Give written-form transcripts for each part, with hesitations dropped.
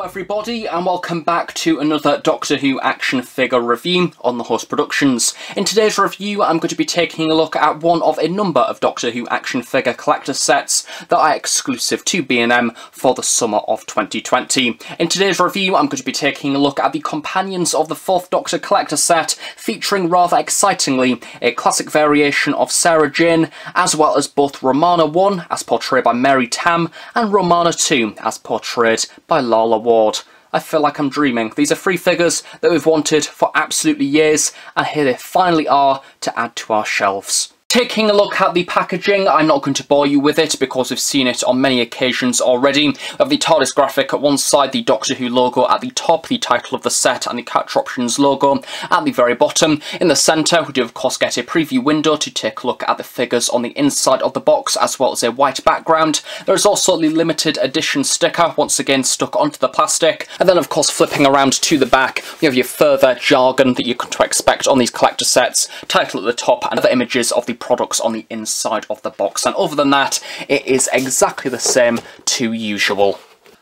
Everybody, and welcome back to another Doctor Who action figure review on the Host Productions. In today's review I'm going to be taking a look at one of a number of Doctor Who action figure collector sets that are exclusive to B&M for the summer of 2020. In today's review I'm going to be taking a look at the Companions of the Fourth Doctor collector set, featuring rather excitingly a classic variation of Sarah Jane, as well as both Romana I as portrayed by Mary Tamm and Romana II as portrayed by Lalla Ward. I feel like I'm dreaming. These are three figures that we've wanted for absolutely years, and here they finally are to add to our shelves. Taking a look at the packaging, I'm not going to bore you with it because we've seen it on many occasions already. We have the TARDIS graphic at one side, the Doctor Who logo at the top, the title of the set and the Capture Options logo at the very bottom. In the centre we do of course get a preview window to take a look at the figures on the inside of the box, as well as a white background. There is also the limited edition sticker, once again stuck onto the plastic. And then of course flipping around to the back, we have your further jargon that you come to expect on these collector sets, title at the top and other images of the products on the inside of the box, and other than that it is exactly the same to usual.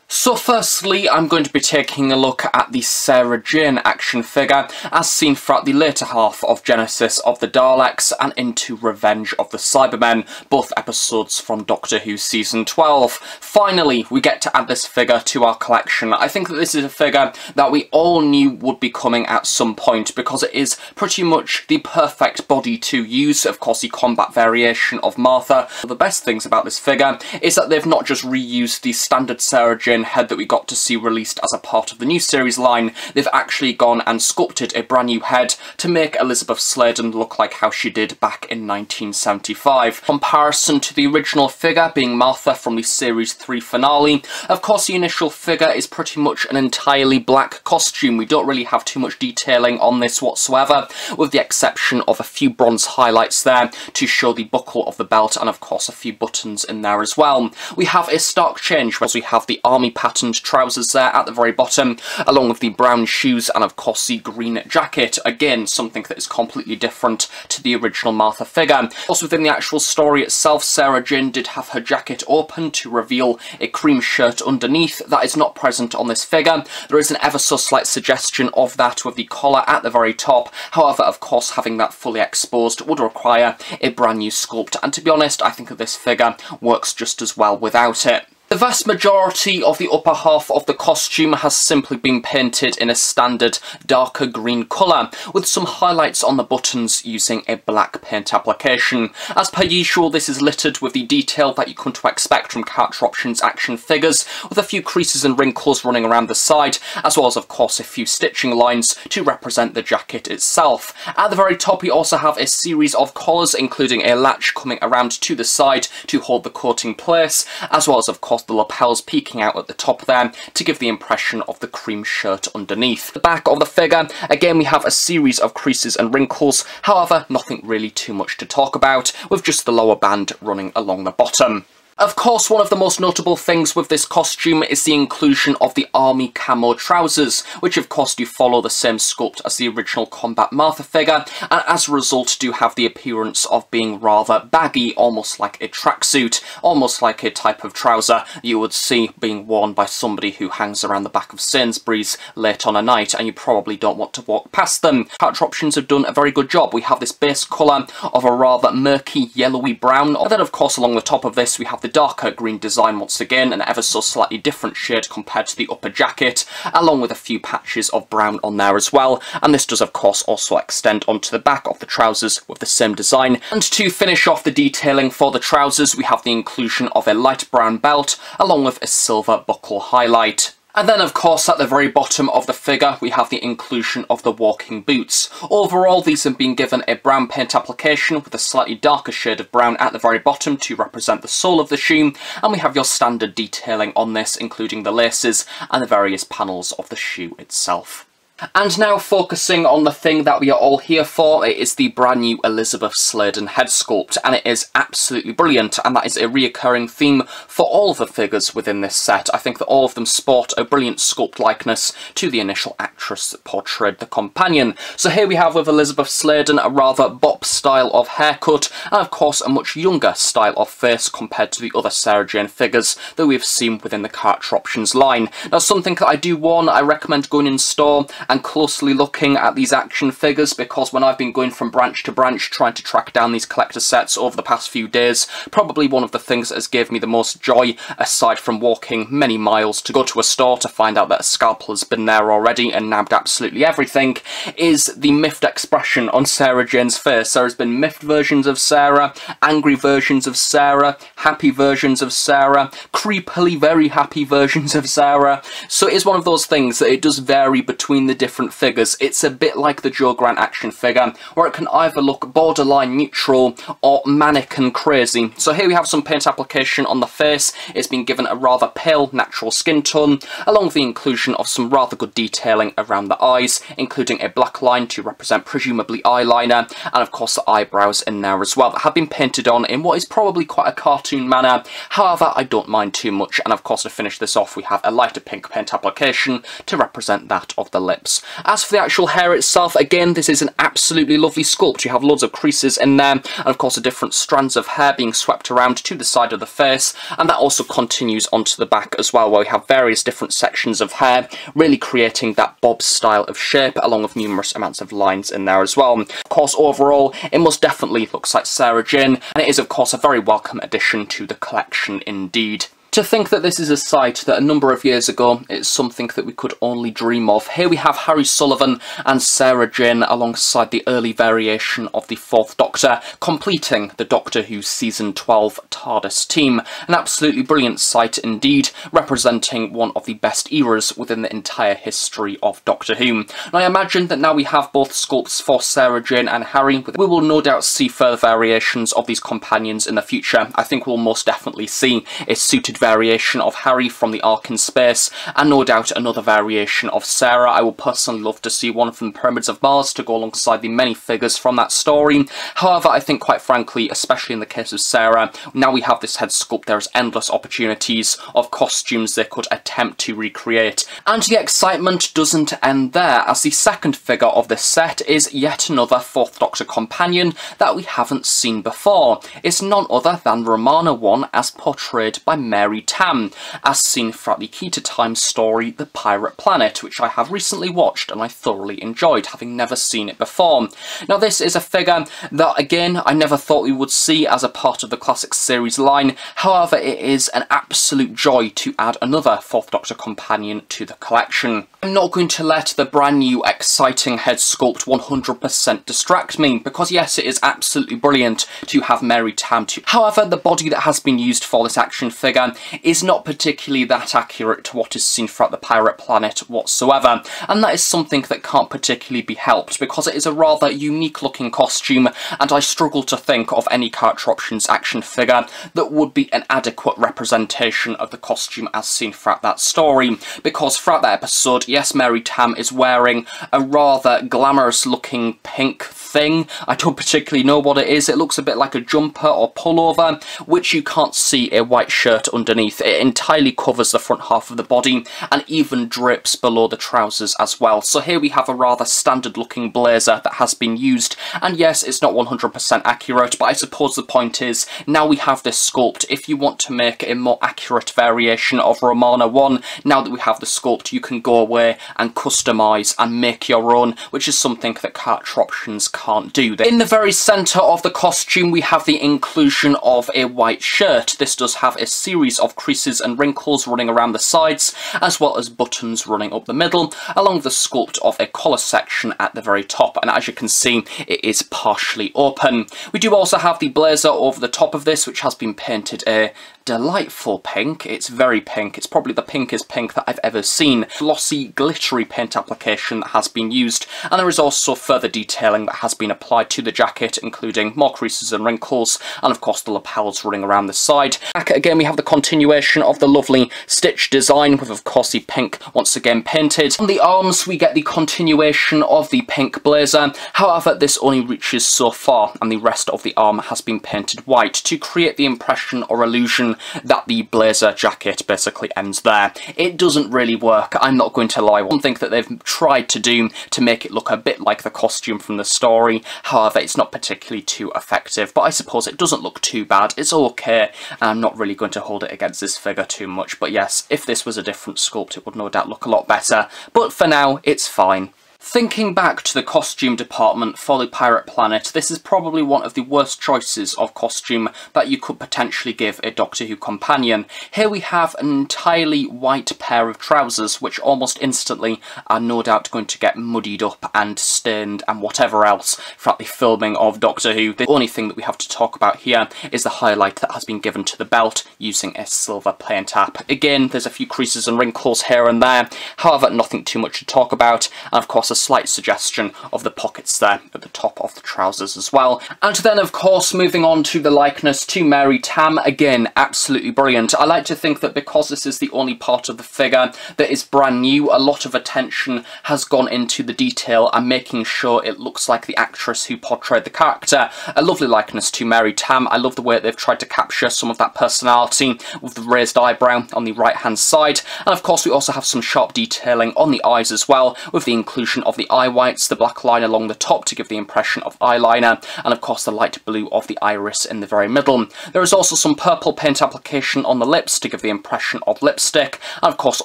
So firstly, I'm going to be taking a look at the Sarah Jane action figure, as seen throughout the later half of Genesis of the Daleks and into Revenge of the Cybermen, both episodes from Doctor Who Season 12. Finally, we get to add this figure to our collection. I think that this is a figure that we all knew would be coming at some point, because it is pretty much the perfect body to use, of course the combat variation of Martha. The best things about this figure is that they've not just reused the standard Sarah Jane head that we got to see released as a part of the new series line. They've actually gone and sculpted a brand new head to make Elizabeth Sladen look like how she did back in 1975. Comparison to the original figure being Martha from the Series 3 finale, of course the initial figure is pretty much an entirely black costume. We don't really have too much detailing on this whatsoever, with the exception of a few bronze highlights there to show the buckle of the belt, and of course a few buttons in there as well. We have a stark change, as we have the army patterned trousers there at the very bottom, along with the brown shoes and of course the green jacket. Again, something that is completely different to the original Martha figure. Also within the actual story itself, Sarah Jane did have her jacket open to reveal a cream shirt underneath. That is not present on this figure. There is an ever so slight suggestion of that with the collar at the very top. However, of course, having that fully exposed would require a brand new sculpt, and to be honest, I think that this figure works just as well without it. The vast majority of the upper half of the costume has simply been painted in a standard darker green colour, with some highlights on the buttons using a black paint application. As per usual, this is littered with the detail that you come to expect from Capture Options action figures, with a few creases and wrinkles running around the side, as well as of course a few stitching lines to represent the jacket itself. At the very top we also have a series of collars, including a latch coming around to the side to hold the coat in place, as well as of course the lapels peeking out at the top there to give the impression of the cream shirt underneath. The back of the figure, again we have a series of creases and wrinkles, however nothing really too much to talk about, with just the lower band running along the bottom. Of course, one of the most notable things with this costume is the inclusion of the army camo trousers, which of course do follow the same sculpt as the original Combat Martha figure, and as a result do have the appearance of being rather baggy, almost like a tracksuit, almost like a type of trouser you would see being worn by somebody who hangs around the back of Sainsbury's late on a night, and you probably don't want to walk past them. Capture Options have done a very good job. We have this base colour of a rather murky yellowy brown, and then of course along the top of this we have the darker green design once again, an ever so slightly different shade compared to the upper jacket, along with a few patches of brown on there as well, and this does of course also extend onto the back of the trousers with the same design. And to finish off the detailing for the trousers, we have the inclusion of a light brown belt along with a silver buckle highlight. And then of course at the very bottom of the figure we have the inclusion of the walking boots. Overall these have been given a brown paint application with a slightly darker shade of brown at the very bottom to represent the sole of the shoe, and we have your standard detailing on this, including the laces and the various panels of the shoe itself. And now focusing on the thing that we are all here for, it is the brand new Elizabeth Sladen head sculpt, and it is absolutely brilliant, and that is a reoccurring theme for all of the figures within this set. I think that all of them sport a brilliant sculpt likeness to the initial actress that portrayed the companion. So here we have with Elizabeth Sladen a rather bop style of haircut, and of course a much younger style of face compared to the other Sarah Jane figures that we've seen within the character options line. Now, something that I do warn, I recommend going in store and closely looking at these action figures, because when I've been going from branch to branch trying to track down these collector sets over the past few days, probably one of the things that has given me the most joy, aside from walking many miles to go to a store to find out that a scalpel has been there already and nabbed absolutely everything, is the miffed expression on Sarah Jane's face. There has been miffed versions of Sarah, angry versions of Sarah, happy versions of Sarah, creepily very happy versions of Sarah. So it is one of those things that it does vary between the different figures. It's a bit like the Joe Grant action figure, where it can either look borderline neutral or manic and crazy. So here we have some paint application on the face. It's been given a rather pale natural skin tone, along with the inclusion of some rather good detailing around the eyes, including a black line to represent presumably eyeliner, and of course the eyebrows in there as well, that have been painted on in what is probably quite a cartoon manner. However, I don't mind too much, and of course to finish this off we have a lighter pink paint application to represent that of the lips. As for the actual hair itself, again, this is an absolutely lovely sculpt. You have loads of creases in there, and of course the different strands of hair being swept around to the side of the face, and that also continues onto the back as well, where we have various different sections of hair, really creating that bob style of shape, along with numerous amounts of lines in there as well. Of course, overall, it most definitely looks like Sarah Jane, and it is of course a very welcome addition to the collection indeed. To think that this is a sight that a number of years ago, it's something that we could only dream of. Here we have Harry Sullivan and Sarah Jane alongside the early variation of the 4th Doctor, completing the Doctor Who Season 12 TARDIS team. An absolutely brilliant sight indeed, representing one of the best eras within the entire history of Doctor Who. And I imagine that now we have both sculpts for Sarah Jane and Harry, we will no doubt see further variations of these companions in the future. I think we'll most definitely see a suited variation of Harry from the Ark in Space, and no doubt another variation of Sarah. I would personally love to see one from Pyramids of Mars to go alongside the many figures from that story. However, I think quite frankly, especially in the case of Sarah, now we have this head sculpt, there's endless opportunities of costumes they could attempt to recreate. And the excitement doesn't end there, as the second figure of this set is yet another 4th Doctor companion that we haven't seen before. It's none other than Romana I, as portrayed by Mary Tamm, as seen throughout the Key to Time story The Pirate Planet, which I have recently watched and I thoroughly enjoyed, having never seen it before. Now this is a figure that again I never thought we would see as a part of the classic series line. However, it is an absolute joy to add another 4th Doctor companion to the collection. I'm not going to let the brand new exciting head sculpt 100% distract me, because yes, it is absolutely brilliant to have Mary Tamm too. However, the body that has been used for this action figure is not particularly that accurate to what is seen throughout the Pirate Planet whatsoever, and that is something that can't particularly be helped, because it is a rather unique looking costume, and I struggle to think of any character options action figure that would be an adequate representation of the costume as seen throughout that story, because throughout that episode, yes, Mary Tamm is wearing a rather glamorous looking pink thing. I don't particularly know what it is. It looks a bit like a jumper or pullover, which you can't see a white shirt underneath. It entirely covers the front half of the body and even drapes below the trousers as well. So here we have a rather standard looking blazer that has been used, and yes, it's not 100% accurate, but I suppose the point is, now we have this sculpt. If you want to make a more accurate variation of Romana I, now that we have the sculpt, you can go away and customise and make your own, which is something that character options can't do. In the very centre of the costume, we have the inclusion of a white shirt. This does have a series of creases and wrinkles running around the sides, as well as buttons running up the middle, along with the sculpt of a collar section at the very top, and as you can see, it is partially open. We do also have the blazer over the top of this, which has been painted a delightful pink. It's very pink. It's probably the pinkest pink that I've ever seen. Glossy, glittery paint application that has been used, and there is also further detailing that has been applied to the jacket, including more creases and wrinkles, and of course the lapels running around the side. Back again, we have the continuation of the lovely stitch design with, of course, the pink once again painted. On the arms, we get the continuation of the pink blazer. However, this only reaches so far, and the rest of the arm has been painted white to create the impression or illusion that the blazer jacket basically ends there. It doesn't really work, I'm not going to lie. One thing that they've tried to do to make it look a bit like the costume from the story, however, it's not particularly too effective, but I suppose it doesn't look too bad. It's okay, and I'm not really going to hold it against this figure too much, but yes, if this was a different sculpt, it would no doubt look a lot better, but for now, it's fine. Thinking back to the costume department for the Pirate Planet, this is probably one of the worst choices of costume that you could potentially give a Doctor Who companion. Here we have an entirely white pair of trousers, which almost instantly are no doubt going to get muddied up and stained and whatever else throughout the filming of Doctor Who. The only thing that we have to talk about here is the highlight that has been given to the belt using a silver paint app. Again, there's a few creases and wrinkles here and there, however, nothing too much to talk about, and of course a slight suggestion of the pockets there at the top of the trousers as well. And then, of course, moving on to the likeness to Mary Tamm, again, absolutely brilliant. I like to think that because this is the only part of the figure that is brand new, a lot of attention has gone into the detail and making sure it looks like the actress who portrayed the character. A lovely likeness to Mary Tamm. I love the way that they've tried to capture some of that personality with the raised eyebrow on the right hand side, and of course we also have some sharp detailing on the eyes as well, with the inclusion of the eye whites, the black line along the top to give the impression of eyeliner, and of course the light blue of the iris in the very middle. There is also some purple paint application on the lips to give the impression of lipstick, and of course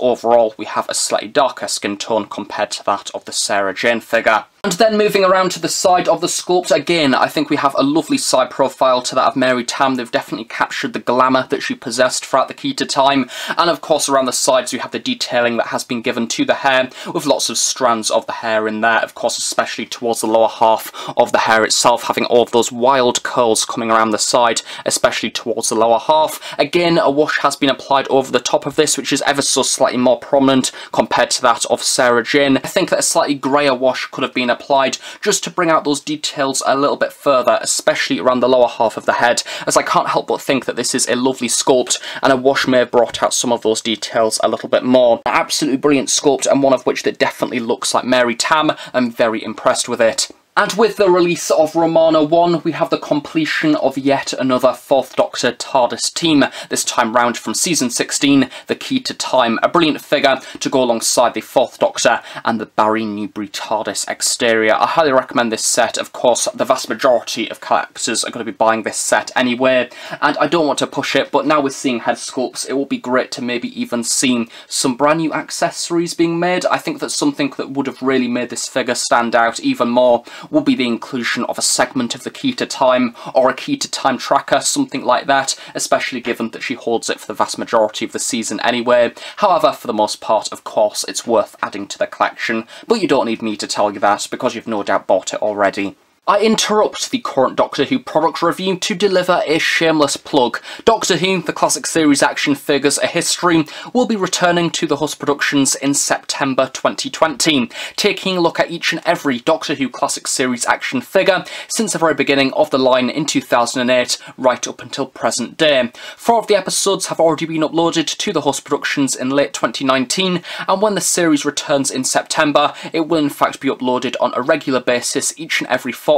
overall we have a slightly darker skin tone compared to that of the Sarah Jane figure. And then moving around to the side of the sculpt, again, I think we have a lovely side profile to that of Mary Tamm. They've definitely captured the glamour that she possessed throughout the key to time. And of course, around the sides, we have the detailing that has been given to the hair, with lots of strands of the hair in there, of course, especially towards the lower half of the hair itself, having all of those wild curls coming around the side, especially towards the lower half. Again, a wash has been applied over the top of this, which is ever so slightly more prominent compared to that of Sarah Jane. I think that a slightly greyer wash could have been applied just to bring out those details a little bit further, especially around the lower half of the head, as I can't help but think that this is a lovely sculpt and a wash may have brought out some of those details a little bit more. An absolutely brilliant sculpt, and one of which that definitely looks like Mary Tamm. I'm very impressed with it. And with the release of Romana I, we have the completion of yet another 4th Doctor TARDIS team, this time round from Season 16, The Key to Time. A brilliant figure to go alongside the 4th Doctor and the Barry Newbury TARDIS exterior. I highly recommend this set. Of course, the vast majority of collectors are going to be buying this set anyway, and I don't want to push it, but now with seeing head sculpts, it will be great to maybe even see some brand new accessories being made. I think that something that would have really made this figure stand out even more will be the inclusion of a segment of the Key to Time, or a Key to Time tracker, something like that, especially given that she holds it for the vast majority of the season anyway. However, for the most part, of course, it's worth adding to the collection, but you don't need me to tell you that, because you've no doubt bought it already. I interrupt the current Doctor Who product review to deliver a shameless plug. Doctor Who, the classic series action figures A History, will be returning to the Host Productions in September 2020, taking a look at each and every Doctor Who classic series action figure since the very beginning of the line in 2008, right up until present day. 4 of the episodes have already been uploaded to the Host Productions in late 2019, and when the series returns in September, it will in fact be uploaded on a regular basis each and every fortnight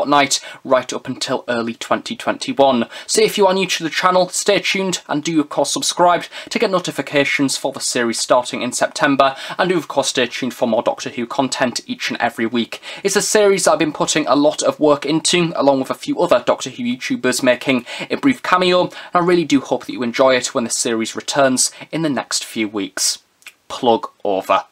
right up until early 2021. So if you are new to the channel, stay tuned and do of course subscribe to get notifications for the series starting in September, and do of course stay tuned for more Doctor Who content each and every week. It's a series that I've been putting a lot of work into, along with a few other Doctor Who YouTubers making a brief cameo, and I really do hope that you enjoy it when the series returns in the next few weeks. Plug over.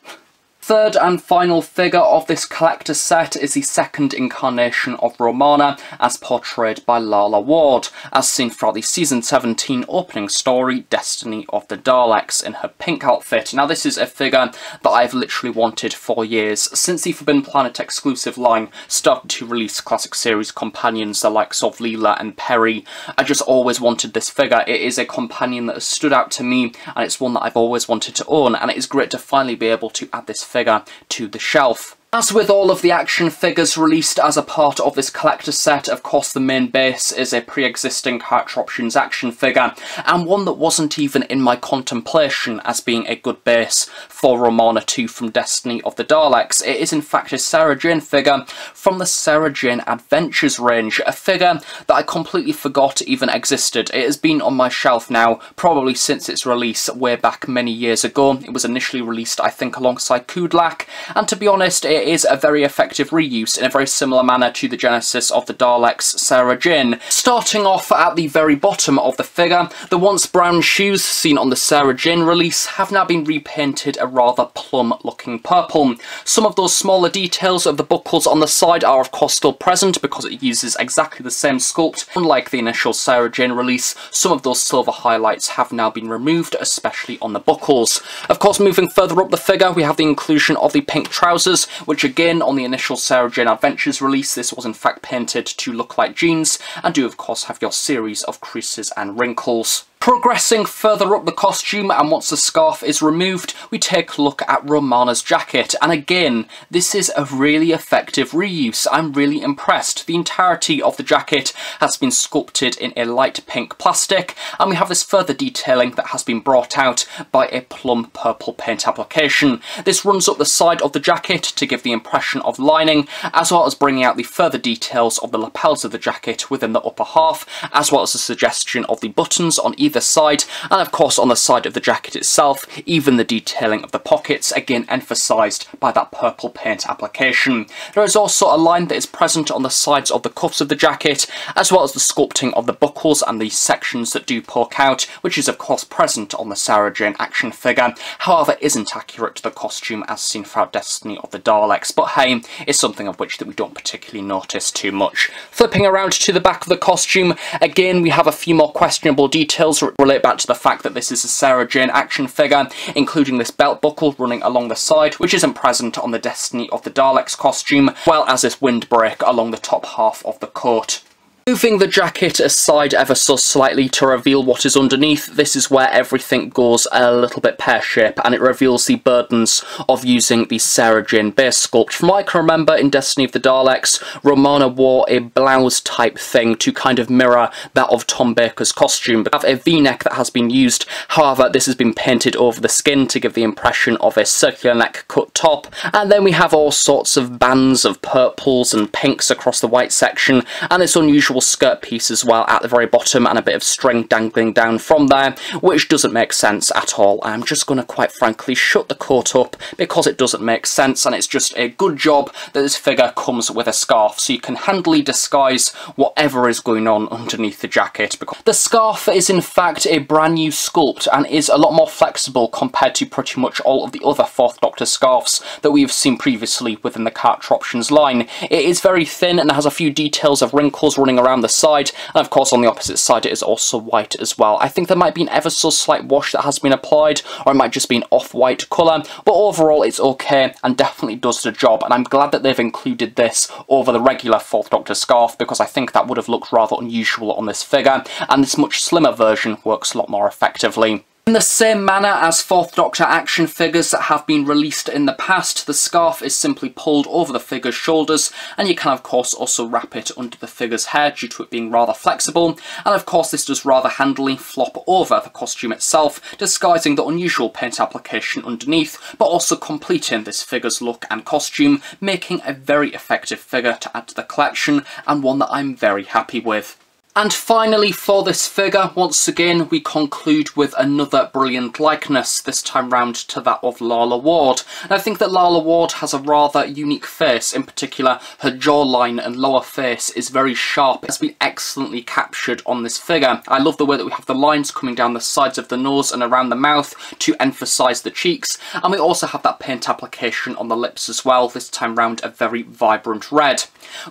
Third and final figure of this collector set is the second incarnation of Romana, as portrayed by Lalla Ward, as seen throughout the Season 17 opening story, Destiny of the Daleks, in her pink outfit. Now this is a figure that I've literally wanted for years, since the Forbidden Planet exclusive line started to release classic series companions, the likes of Leela and Perry. I just always wanted this figure. It is a companion that has stood out to me, and it's one that I've always wanted to own, and it is great to finally be able to add this figure to the shelf. As with all of the action figures released as a part of this collector set, of course the main base is a pre-existing Character Options action figure, and one that wasn't even in my contemplation as being a good base for Romana II from Destiny of the Daleks. It is in fact a Sarah Jane figure from the Sarah Jane Adventures range, a figure that I completely forgot even existed. It has been on my shelf now, probably since its release way back many years ago. It was initially released, I think, alongside Kudlak, and to be honest, it is a very effective reuse in a very similar manner to the genesis of the Daleks Sarah Jane. Starting off at the very bottom of the figure, the once brown shoes seen on the Sarah Jane release have now been repainted a rather plum looking purple. Some of those smaller details of the buckles on the side are of course still present because it uses exactly the same sculpt. Unlike the initial Sarah Jane release, some of those silver highlights have now been removed, especially on the buckles. Of course, moving further up the figure, we have the inclusion of the pink trousers, which again, on the initial Sarah Jane Adventures release, this was in fact painted to look like jeans, and do of course have your series of creases and wrinkles. Progressing further up the costume, and once the scarf is removed, we take a look at Romana's jacket, and again, this is a really effective reuse. I'm really impressed. The entirety of the jacket has been sculpted in a light pink plastic, and we have this further detailing that has been brought out by a plum purple paint application. This runs up the side of the jacket to give the impression of lining, as well as bringing out the further details of the lapels of the jacket within the upper half, as well as the suggestion of the buttons on either side, and of course on the side of the jacket itself, even the detailing of the pockets, again emphasised by that purple paint application. There is also a line that is present on the sides of the cuffs of the jacket, as well as the sculpting of the buckles and the sections that do poke out, which is of course present on the Sarah Jane action figure, however isn't accurate to the costume as seen throughout Destiny of the Daleks, but hey, it's something of which that we don't particularly notice too much. Flipping around to the back of the costume, again we have a few more questionable details relate back to the fact that this is a Sarah Jane action figure, including this belt buckle running along the side, which isn't present on the Destiny of the Daleks costume, well as this windbreak along the top half of the coat. Moving the jacket aside ever so slightly to reveal what is underneath, this is where everything goes a little bit pear-shaped, and it reveals the burdens of using the Sarah Jane base sculpt. From what I can remember in Destiny of the Daleks, Romana wore a blouse type thing to kind of mirror that of Tom Baker's costume, but have a v-neck that has been used. However, this has been painted over the skin to give the impression of a circular neck cut top, and then we have all sorts of bands of purples and pinks across the white section, and this unusual skirt piece as well at the very bottom, and a bit of string dangling down from there, which doesn't make sense at all. I'm just going to quite frankly shut the coat up because it doesn't make sense, and it's just a good job that this figure comes with a scarf so you can handily disguise whatever is going on underneath the jacket. Because the scarf is in fact a brand new sculpt and is a lot more flexible compared to pretty much all of the other 4th Doctor scarves that we've seen previously within the Character Options line. It is very thin and has a few details of wrinkles running around the side, and of course on the opposite side it is also white as well. I think there might be an ever so slight wash that has been applied, or it might just be an off-white colour, but overall it's okay and definitely does the job, and I'm glad that they've included this over the regular 4th Doctor scarf because I think that would have looked rather unusual on this figure, and this much slimmer version works a lot more effectively. In the same manner as 4th Doctor action figures that have been released in the past, the scarf is simply pulled over the figure's shoulders, and you can of course also wrap it under the figure's hair due to it being rather flexible, and of course this does rather handily flop over the costume itself, disguising the unusual paint application underneath, but also completing this figure's look and costume, making a very effective figure to add to the collection, and one that I'm very happy with. And finally for this figure, once again we conclude with another brilliant likeness, this time round to that of Lalla Ward. And I think that Lalla Ward has a rather unique face, in particular her jawline and lower face is very sharp. It's been excellently captured on this figure. I love the way that we have the lines coming down the sides of the nose and around the mouth to emphasise the cheeks, and we also have that paint application on the lips as well, this time round a very vibrant red.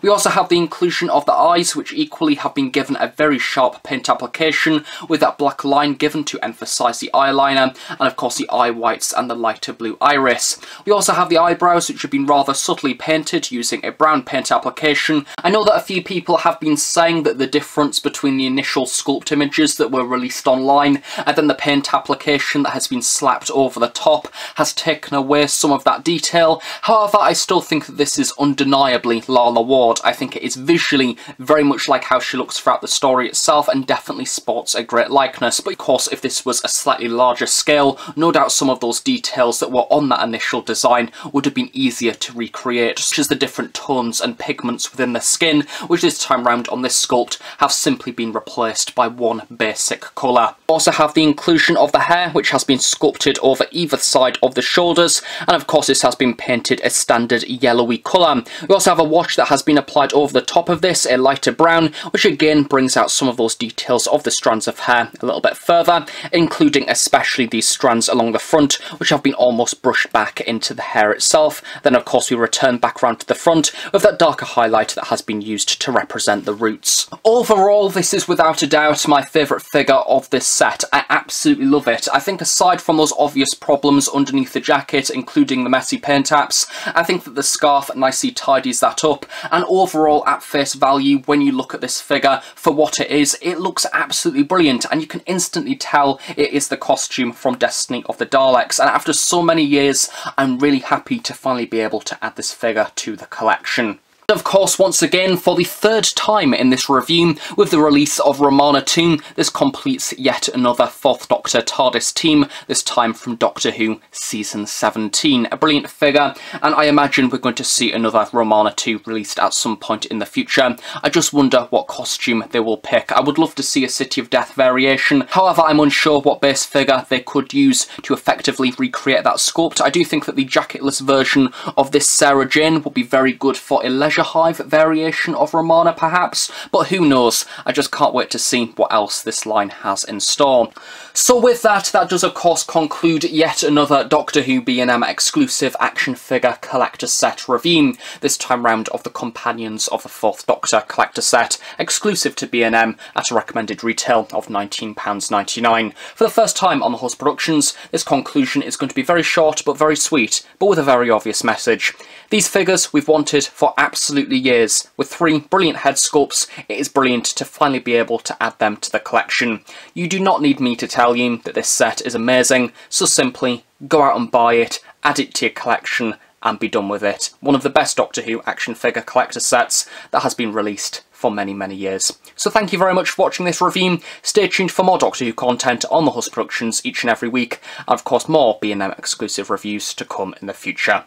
We also have the inclusion of the eyes, which equally have been given given a very sharp paint application with that black line given to emphasise the eyeliner, and of course the eye whites and the lighter blue iris. We also have the eyebrows, which have been rather subtly painted using a brown paint application. I know that a few people have been saying that the difference between the initial sculpt images that were released online and then the paint application that has been slapped over the top has taken away some of that detail. However, I still think that this is undeniably Lalla Ward. I think it is visually very much like how she looks throughout the story itself and definitely sports a great likeness. But of course, if this was a slightly larger scale, no doubt some of those details that were on that initial design would have been easier to recreate, such as the different tones and pigments within the skin, which this time round on this sculpt have simply been replaced by one basic colour. We also have the inclusion of the hair, which has been sculpted over either side of the shoulders, and of course this has been painted a standard yellowy colour. We also have a wash that has been applied over the top of this, a lighter brown, which again brings out some of those details of the strands of hair a little bit further, including especially these strands along the front, which have been almost brushed back into the hair itself. Then of course we return back around to the front with that darker highlight that has been used to represent the roots. Overall, this is without a doubt my favourite figure of this set. I absolutely love it. I think aside from those obvious problems underneath the jacket, including the messy paint apps, I think that the scarf nicely tidies that up, and overall at face value, when you look at this figure for what it is, it looks absolutely brilliant, and you can instantly tell it is the costume from Destiny of the Daleks, and after so many years, I'm really happy to finally be able to add this figure to the collection. Of course, once again, for the third time in this review, with the release of Romana II, this completes yet another 4th Doctor TARDIS team, this time from Doctor Who Season 17. A brilliant figure, and I imagine we're going to see another Romana II released at some point in the future. I just wonder what costume they will pick. I would love to see a City of Death variation, however I'm unsure what base figure they could use to effectively recreate that sculpt. I do think that the jacketless version of this Sarah Jane would be very good for a Leisure Hive variation of Romana perhaps, but who knows. I just can't wait to see what else this line has in store. So with that does of course conclude yet another Doctor Who B&M exclusive action figure collector set review, this time round of the Companions of the 4th Doctor collector set, exclusive to B&M at a recommended retail of £19.99. For the first time on the Host Productions, this conclusion is going to be very short but very sweet, but with a very obvious message. These figures we've wanted for absolutely years. With 3 brilliant head sculpts, it is brilliant to finally be able to add them to the collection. You do not need me to tell you that this set is amazing, so simply go out and buy it, add it to your collection, and be done with it. One of the best Doctor Who action figure collector sets that has been released for many, many years. So thank you very much for watching this review. Stay tuned for more Doctor Who content on the Host Productions each and every week, and of course more B&M exclusive reviews to come in the future.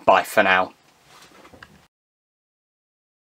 Bye for now.